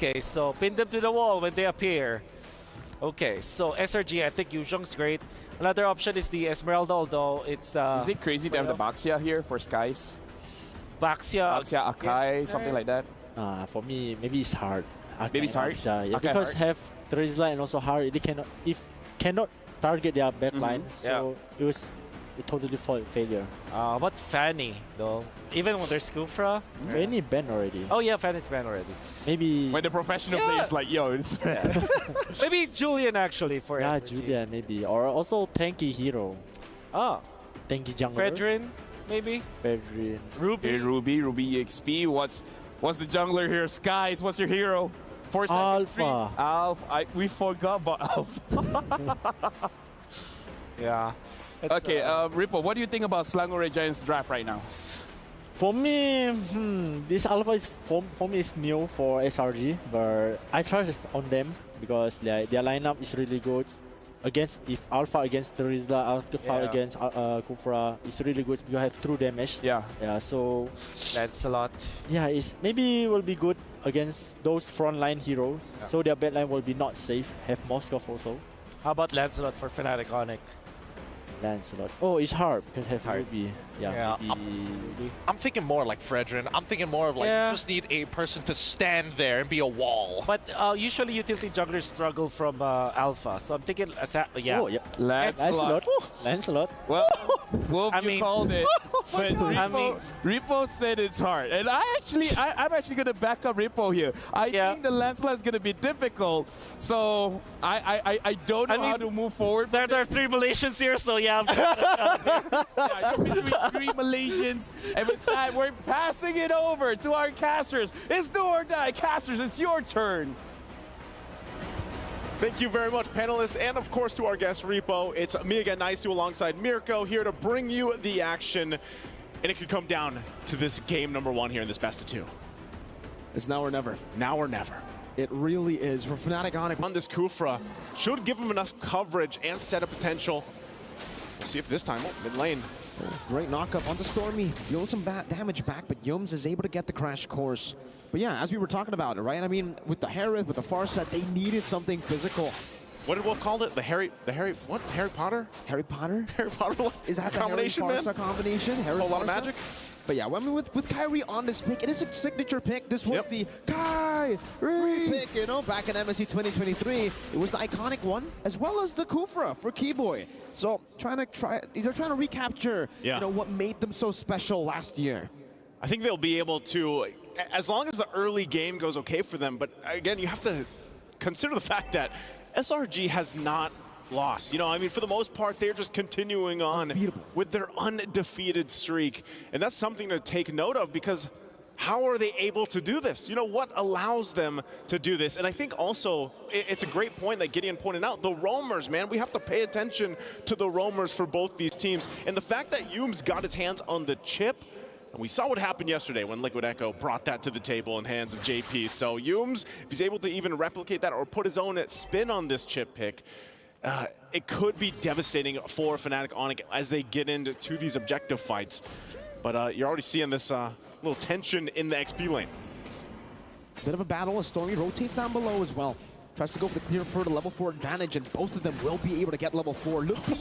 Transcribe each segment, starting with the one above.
Okay, so pin them to the wall when they appear. Okay, so SRG, I think Yuzhong's great. Another option is the Esmeralda, although it's... Is it crazy to have the Baxia here for Skies? Baxia, Akai, something like that? For me, maybe it's hard. Maybe it's hard? Yeah, Okay, because hard. have Terizla and also hard, they cannot target their backline, so it was a totally failure. but Fanny, though. Even when there's Kufra. Fanny banned already. Oh yeah, Fanny's banned already. Maybe. When the professional players like, yo, it's Maybe Julian actually for Yeah, SRG. Julia maybe, or also tanky hero, Ah, tanky jungler. Fredrin, maybe? Fredrin. Ruby. Hey, Ruby EXP. What's the jungler here? Skies, what's your hero? 4 seconds. Alpha. Alpha. We forgot about Alpha. Yeah. It's, Okay, Ripple, what do you think about Slangore Giants draft right now? For me, this alpha is for me is new for SRG, but I trust on them because their lineup is really good. If alpha against Terizla, alpha against Kufra, it's really good. You have true damage. Yeah. Yeah. So That's a lot. yeah, it's maybe will be good against those frontline heroes. Yeah. So their backline will be not safe. Have Moskov also. How about Lancelot for Fnatic Onic? Lancelot. Oh, it's hard because have Ruby. Yeah, Ruby. I'm thinking more like Fredrin. I'm thinking more of like you just need a person to stand there and be a wall. But usually utility junglers struggle from Alpha, so I'm thinking, yeah. Oh, yeah. Lancelot. Lancelot. Well, Wolf, I you mean- called it. But I mean- Ripo said it's hard. And I'm actually going to back up Ripo here. I think the Lancelot is going to be difficult. So I don't know how to move forward. There are 3 Malaysians here, so yeah. Yeah, you're between 3 Malaysians. And with that, we're passing it over to our casters. It's do or die. Casters, it's your turn. Thank you very much, panelists, and of course to our guest, Repo. It's me again, Nice to alongside Mirko, here to bring you the action. And it could come down to this game number 1 here in this best of 2. It's now or never. Now or never. It really is. For Fnatic Onic, On this Kufra, should give him enough coverage and setup potential. We'll see if this time, mid lane. great knockup onto Stormy. Dealing some damage back, but Yums is able to get the crash course. But yeah, as we were talking about it, right? I mean, with the Harith, with the Farsight, they needed something physical. What did Wolf call it? The Harry Potter? Harry Potter? Harry Potter? Is that the combination, Harry man? Farsight combination? A whole lot of magic? But yeah, I mean, with Kyrie on this pick, it is a signature pick. This was Yep. the Kyrie pick, you know, back in MSC 2023. It was the iconic one, as well as the Kufra for Keyboy. So they're trying to recapture, you know, what made them so special last year. I think they'll be able to, as long as the early game goes okay for them, but again, you have to consider the fact that SRG has not lost. You know, I mean, for the most part, they're just continuing on with their undefeated streak. And that's something to take note of, because how are they able to do this? You know, what allows them to do this? And I think also, it's a great point that Gideon pointed out, the roamers, man. We have to pay attention to the roamers for both these teams. And the fact that Yums got his hands on the chip, and we saw what happened yesterday when Liquid Echo brought that to the table in hands of JP. So Yums, if he's able to even replicate that or put his own spin on this chip pick, it could be devastating for Fnatic Onic as they get into these objective fights. But you're already seeing this little tension in the XP lane. Bit of a battle as Stormy rotates down below as well. Tries to go for the clear for the level 4 advantage, and both of them will be able to get level 4. Looking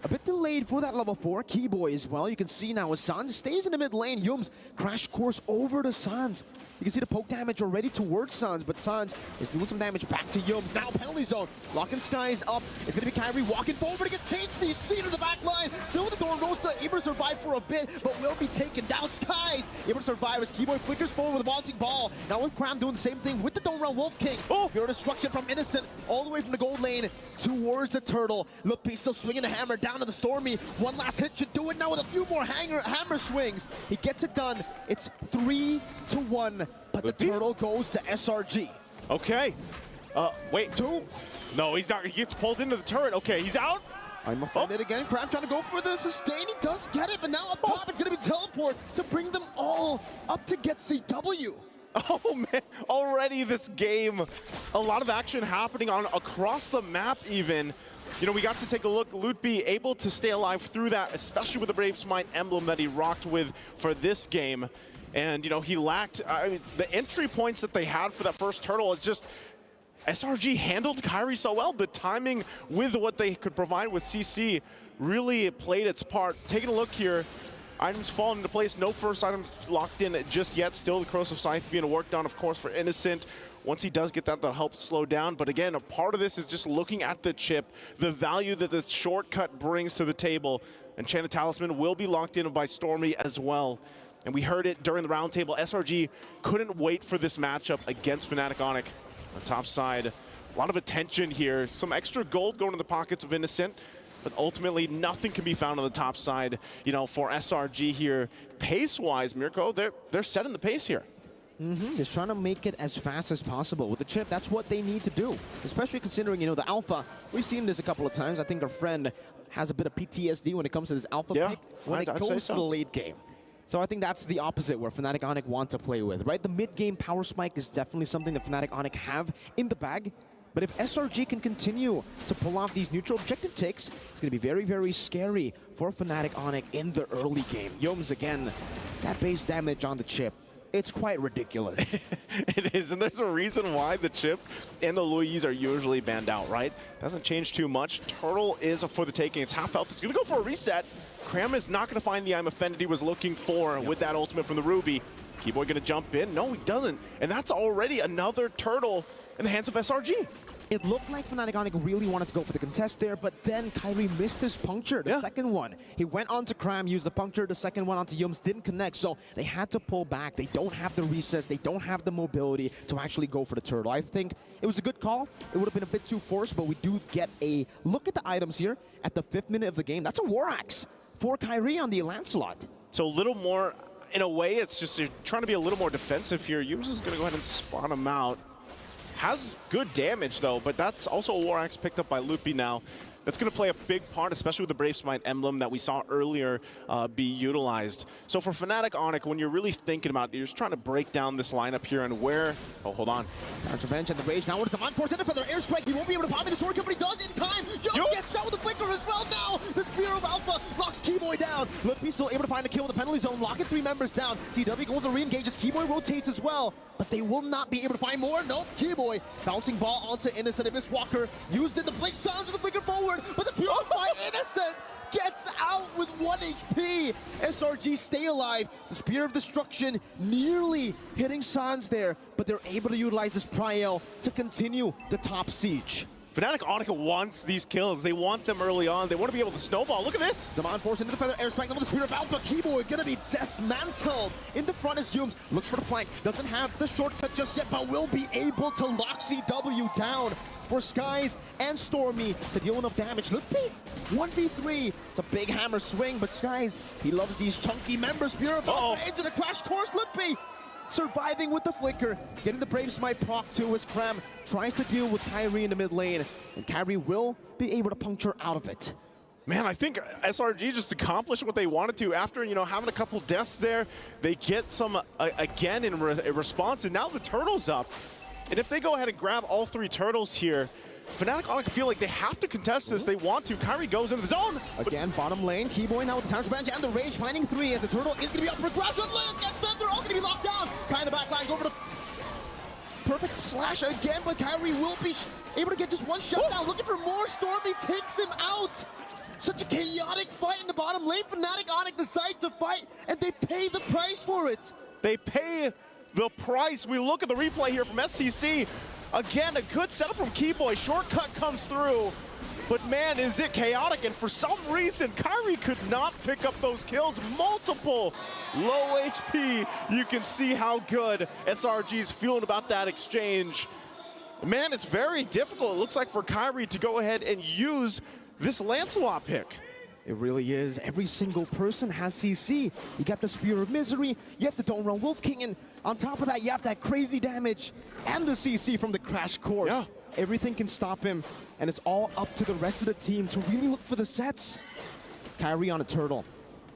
a bit delayed for that level 4. Keyboy as well. You can see now as Sans stays in the mid lane. Yums crash course over to Sans. You can see the poke damage already towards Sans, but Sans is doing some damage back to Yums. Now penalty zone. Locking Skies up. It's going to be Kyrie walking forward against THCC to the back line. Still with the Thorn Rosa, able to survive for a bit, but will be taken down. Skies able to survive as Keyboy flickers forward with a bouncing ball. Now with Crown doing the same thing with the Dome Round Wolf King. Pure destruction from Innocent all the way from the gold lane towards the turtle. Lupi still swinging the hammer down to the Stormy. One last hit should do it now with a few more hammer swings. He gets it done. It's 3-1, but the turtle goes to SRG. Okay. Wait. 2. No, he's not. He gets pulled into the turret. Okay, he's out. I'm gonna find it again. Crab trying to go for the sustain. He does get it, but now up top it's gonna be teleport to bring them all up to get CW. Oh man, already this game, a lot of action happening across the map even. You know, we got to take a look. Lutby able to stay alive through that, especially with the Brave Smite emblem that he rocked with for this game. And, you know, he lacked, I mean, the entry points that they had for that first turtle, it's just, SRG handled Kairi so well. The timing with what they could provide with CC really played its part. Taking a look here, items falling into place. No first items locked in just yet. Still the Corrosive Scythe being worked on, of course, for Innocent. Once he does get that, that'll help slow down. But again, a part of this is just looking at the chip, the value that this shortcut brings to the table. Enchanted Talisman will be locked in by Stormy as well. And we heard it during the roundtable. SRG couldn't wait for this matchup against Fnatic onic. On the top side, a lot of attention here. Some extra gold going in the pockets of Innocent, but ultimately nothing can be found on the top side, you know, for SRG here. Pace-wise, Mirko, they're setting the pace here. Just trying to make it as fast as possible. With the chip, that's what they need to do. Especially considering, you know, the alpha. We've seen this a couple of times. I think our friend has a bit of PTSD when it comes to this alpha pick when it goes to the late game. So I think that's the opposite where Fnatic onic want to play with, right? The mid-game power spike is definitely something that Fnatic onic have in the bag. But if SRG can continue to pull off these neutral objective takes, it's going to be very, very scary for Fnatic onic in the early game. Yoms, again, that base damage on the chip, it's quite ridiculous. It is, and there's a reason why the chip and the Louise are usually banned out, right? Doesn't change too much. Turtle is for the taking. It's half health. It's going to go for a reset. Cram is not going to find the I'm Offended he was looking for with that ultimate from the Ruby. Keyboy going to jump in? No, he doesn't. And that's already another turtle in the hands of SRG. It looked like Fnatic onic really wanted to go for the contest there, but then Kairi missed his puncture, the second one. He went on to Cram, used the puncture, the second one onto Yums, didn't connect, so they had to pull back. They don't have the recess, they don't have the mobility to actually go for the turtle. I think it was a good call. It would have been a bit too forced, but we do get a look at the items here at the 5th minute of the game. That's a War Axe for Kairi on the Lancelot. So a little more, in a way, it's just you're trying to be a little more defensive here. Yums is going to go ahead and spawn him out. Has good damage, though, but that's also a War Axe picked up by Loopy now. That's going to play a big part, especially with the Brave Smite emblem that we saw earlier be utilized. So for Fnatic onic, when you're really thinking about it, you're just trying to break down this lineup here and where... Oh, hold on. Counter Revenge and the Rage now with Zaman forced into for their airstrike. He won't be able to pop in the sword, but he does in time. Yo gets down with the flicker as well now. The Spear of Alpha locks Keyboy down. Loopy still able to find a kill with the penalty zone, locking 3 members down. CW goes to re-engage as Keyboy rotates as well, but they will not be able to find more. Nope, Keyboy bouncing ball onto Innocent. Miss Walker used it. The blink sounds with the flicker forward, but the pure by Innocent gets out with 1 HP. SRG stay alive. The Spear of Destruction nearly hitting Sans there, but they're able to utilize this Pryel to continue the top siege. Fnatic onic wants these kills. They want them early on. They want to be able to snowball. Look at this. Zaman forced into the feather airstrike. Now the Spear of Alpha. Keyboy gonna be dismantled. In the front is Yums. Looks for the flank. Doesn't have the shortcut just yet, but will be able to lock CW down for Skies and Stormy to deal enough damage. Loopy, 1v3. It's a big hammer swing, but Skies, he loves these chunky members. Spear of Alpha into the crash course. Loopy surviving with the flicker, getting the Brave Smite proc too as Cram tries to deal with Kairi in the mid lane, and Kairi will be able to puncture out of it. Man, I think SRG just accomplished what they wanted to after, you know, having a couple deaths there. They get some, again, in response, and now the turtle's up. And if they go ahead and grab all 3 turtles here, Fnatic onic feel like they have to contest this. They want to. Kairi goes into the zone. Again, bottom lane. Keyboy now with the Counter Revenge and the Rage finding 3 as the turtle is going to be up for grabs. And look at them. They're all going to be locked down. Kind of backlines over the perfect slash again, but Kairi will be able to get just 1 shutdown. Looking for more. Stormy takes him out. Such a chaotic fight in the bottom lane. Fnatic onic decide to fight, and they pay the price for it. They pay the price. We look at the replay here from STC. Again, a good setup from Keyboy. Shortcut comes through, but man, is it chaotic. And for some reason, Kairi could not pick up those kills. Multiple low HP. You can see how good SRG is feeling about that exchange. Man, it's very difficult, it looks like, for Kairi to go ahead and use this Lancelot pick. It really is. Every single person has CC. You got the Spear of Misery, you have the Don't Run Wolf King, and on top of that, you have that crazy damage and the CC from the crash course. Yeah. Everything can stop him, and it's all up to the rest of the team to really look for the sets. Kairi on a turtle.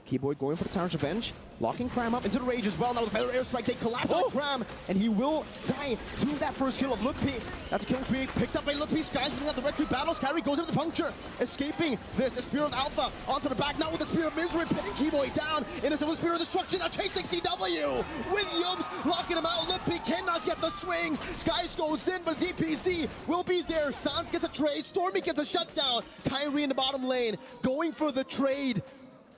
Keyboy going for the Tower's Revenge. Locking Cram up into the rage as well. Now with the Feather Airstrike, they collapse on Cram, and he will die to that first kill of Lutpi. That's a killing spree picked up by Lutpi. Sky's bringing out the retreat battles. Kyrie goes into the puncture, escaping this. A Spear of Alpha onto the back, now with the Spear of Misery, pinning Keyboy down. Innocent with Spear of Destruction, now chasing CW. With Yums locking him out. Lutpi cannot get the swings. Skies goes in, but DPZ will be there. Sans gets a trade. Stormy gets a shutdown. Kyrie in the bottom lane, going for the trade.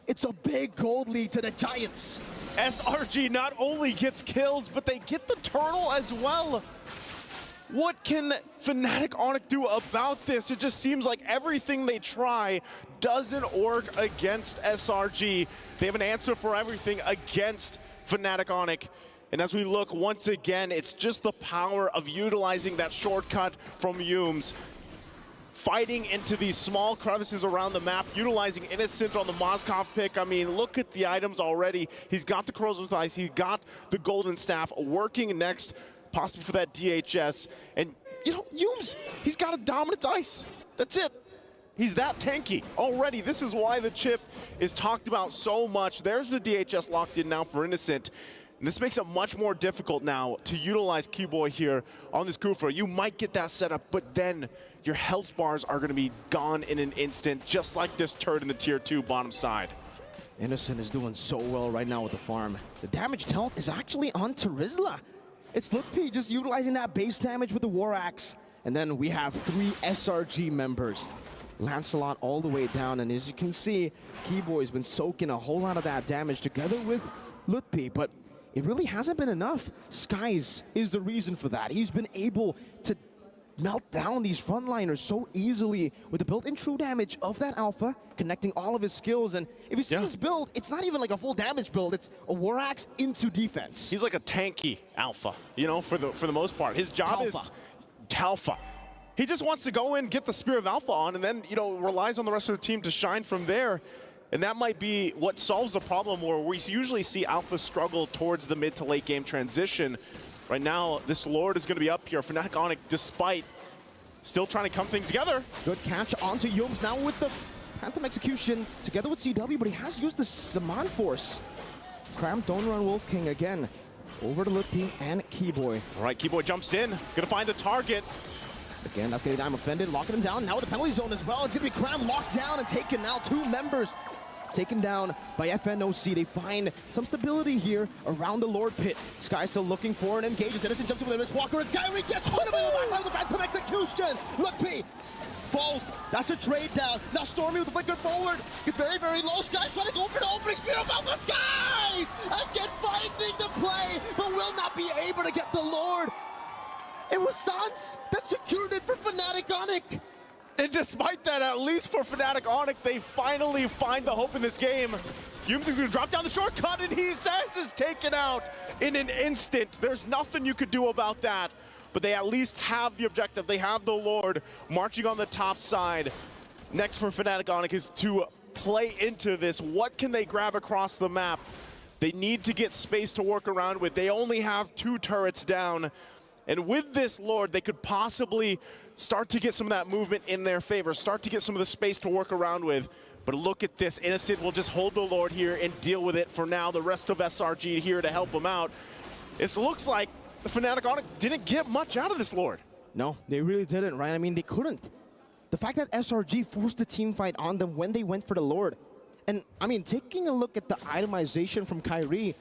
It's a big gold lead to the Giants. SRG not only gets kills, but they get the turtle as well. What can Fnatic onic do about this? It just seems like everything they try doesn't work against SRG. They have an answer for everything against Fnatic onic. And as we look once again, it's just the power of utilizing that shortcut from Yums. Fighting into these small crevices around the map, utilizing Innocent on the Moskov pick. I mean, look at the items already. He's got the Corrosive Ice, he got the Golden Staff, working next, possibly for that DHS. And, you know, Yums, he's got a dominant ice. That's it. He's that tanky already. This is why the chip is talked about so much. There's the DHS locked in now for Innocent. And this makes it much more difficult now to utilize Keyboy here on this Kufa. You might get that setup, but then your health bars are going to be gone in an instant, just like this turret in the tier 2 bottom side. Innocent is doing so well right now with the farm. The damage health is actually on Terizla. It's Lutpi just utilizing that base damage with the War Axe. And then we have 3 SRG members. Lancelot all the way down, and as you can see, Keyboy's been soaking a whole lot of that damage together with Lutpi, but it really hasn't been enough. Skies is the reason for that. He's been able to melt down these frontliners so easily with the built-in true damage of that Alpha, connecting all of his skills. And if you see his build, it's not even like a full damage build. It's a War Axe into defense. He's like a tanky Alpha, you know, for the most part. His job is Talfa. He just wants to go in, get the Spear of Alpha on, and then, you know, relies on the rest of the team to shine from there. And that might be what solves the problem where we usually see Alpha struggle towards the mid to late game transition. Right now, this Lord is going to be up here. Fnatic onic, despite still trying to come things together. Good catch onto Yums now with the Phantom Execution together with CW, but he has used the Saman Force. Cram, don't run Wolf King again. Over to Lutpi and Keyboy. All right, Keyboy jumps in, gonna find the target. Again, that's getting offended, locking him down. Now with the penalty zone as well. It's gonna be Cram locked down and taken now. 2 members taken down by FNOC. They find some stability here around the Lord Pit. Sky still looking for an engages. Innocent jumps over there. Miss Walker and Kyrie gets one of them in the back of the Phantom Execution. Lutpi falls. That's a trade down. Now Stormy with the flicker forward. Gets very, very low. Sky's trying to go for the opening. Spear of Alpha. Skies again finding the play, but will not be able to get the Lord. It was Sans that secured it for Fnatic onic. And despite that, at least for Fnatic onic, they finally find the hope in this game. Yums is going to drop down the shortcut, and Sans is taken out in an instant. There's nothing you could do about that. But they at least have the objective. They have the Lord marching on the top side. Next for Fnatic onic is to play into this. What can they grab across the map? They need to get space to work around with. They only have 2 turrets down. And with this Lord, they could possibly start to get some of that movement in their favor, start to get some of the space to work around with. But look at this, Innocent will just hold the Lord here and deal with it for now. The rest of SRG here to help him out. It looks like the Fnatic onic didn't get much out of this Lord. No, they really didn't, right? I mean, they couldn't. The fact that SRG forced the team fight on them when they went for the Lord. And, I mean, taking a look at the itemization from Kyrie,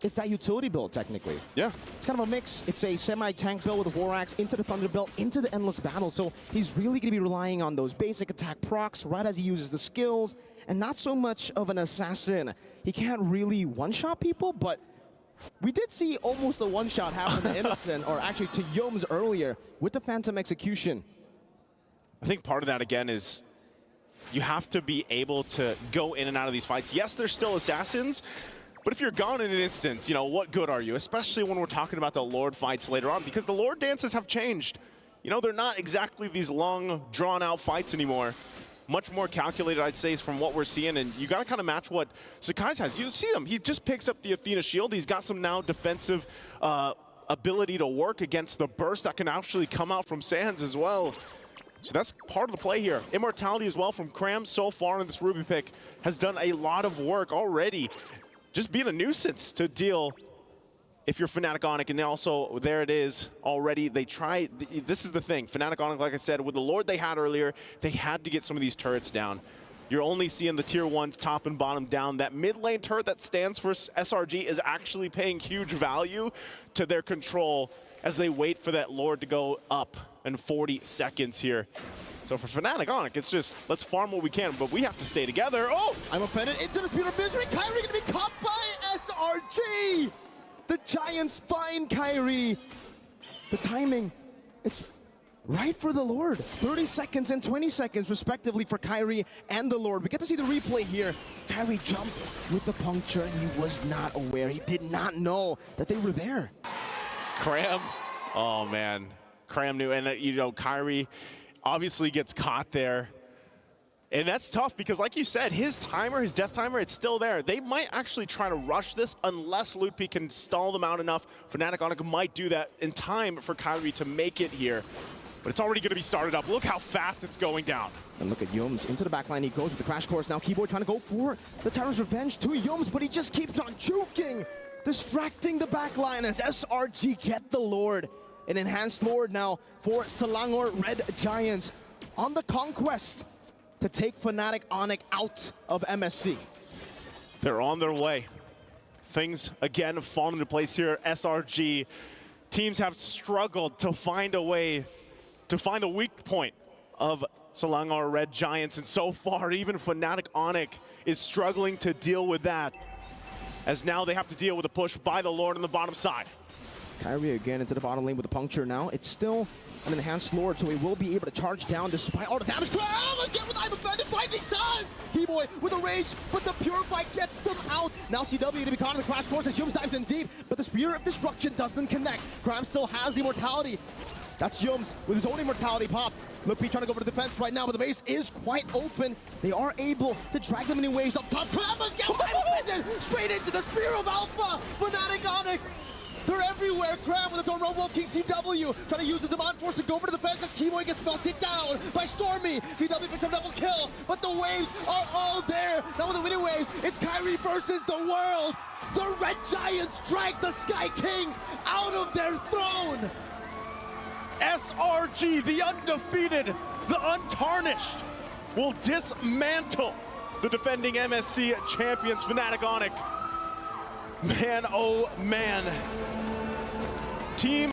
it's that utility build, technically. Yeah. It's kind of a mix. It's a semi-tank build with a War Axe into the Thunder Belt, into the Endless Battle. So he's really going to be relying on those basic attack procs right as he uses the skills, and not so much of an assassin. He can't really one-shot people, but we did see almost a one-shot happen to Innocent, or actually to Yums earlier, with the Phantom Execution. I think part of that, again, is you have to be able to go in and out of these fights. Yes, they're still assassins, but if you're gone in an instance, you know, what good are you? Especially when we're talking about the Lord fights later on, because the Lord dances have changed. You know, they're not exactly these long, drawn-out fights anymore. Much more calculated, I'd say, from what we're seeing, and you got to kind of match what Sakai's has. You see him, he just picks up the Athena shield. He's got some now defensive ability to work against the burst that can actually come out from Sans as well. So that's part of the play here. Immortality as well from Cram so far in this Ruby pick has done a lot of work already. just being a nuisance to deal if you're Fnatic onic. And also, there it is already. They try, this is the thing. Fnatic onic, like I said, with the Lord they had earlier, they had to get some of these turrets down. You're only seeing the tier 1s top and bottom down. That mid lane turret that stands for SRG is actually paying huge value to their control as they wait for that Lord to go up in 40 seconds here. So for Fnatic onic, it's just, let's farm what we can, but we have to stay together. Oh! I'm offended into the Spear of Misery. Kyrie gonna be caught by SRG! The Giants find Kyrie. The timing, it's right for the Lord. 30 seconds and 20 seconds respectively for Kyrie and the Lord. We get to see the replay here. Kyrie jumped with the puncture and he was not aware. He did not know that they were there. Cram, oh man, Cram knew, and you know, Kyrie obviously gets caught there. And that's tough because, like you said, his timer, his death timer, it's still there. They might actually try to rush this unless Loopy can stall them out enough. Fnatic onic might do that in time for Kyrie to make it here. But it's already going to be started up. Look how fast it's going down. And look at Yums into the backline. He goes with the crash course. Now Keyboy trying to go for the Terror's Revenge to Yums, but he just keeps on juking, distracting the backline as SRG get the Lord. An enhanced Lord now for Selangor Red Giants on the conquest to take Fnatic onic out of MSC. They're on their way. Things, again, have fallen into place here. SRG teams have struggled to find a way to find the weak point of Selangor Red Giants. And so far, even Fnatic onic is struggling to deal with that, as now they have to deal with a push by the Lord on the bottom side. Kyrie again into the bottom lane with the puncture now. It's still an enhanced Lord, so he will be able to charge down despite all the damage. Oh, again with I'm offended, finding signs! Keyboy with a rage, but the Purify gets them out. Now CW to be caught in the crash course as Yums dives in deep, but the Spear of Destruction doesn't connect. Crime still has the immortality. That's Yums with his own immortality pop. Loopy trying to go for the defense right now, but the base is quite open. They are able to drag them in waves up top. Crab again, I'm offended! Straight into the Spear of Alpha! Fnatic onic! They're everywhere. Cram with his own Robo King CW trying to use his Demand Force to go over to the fence as Keyboy gets melted down by Stormy. CW picks up double kill, but the waves are all there. Now with the winning waves, it's Kyrie versus the world. The Red Giants drag the Sky Kings out of their throne. SRG, the undefeated, the untarnished, will dismantle the defending MSC champions, Fnatic onic. Man, oh man. Team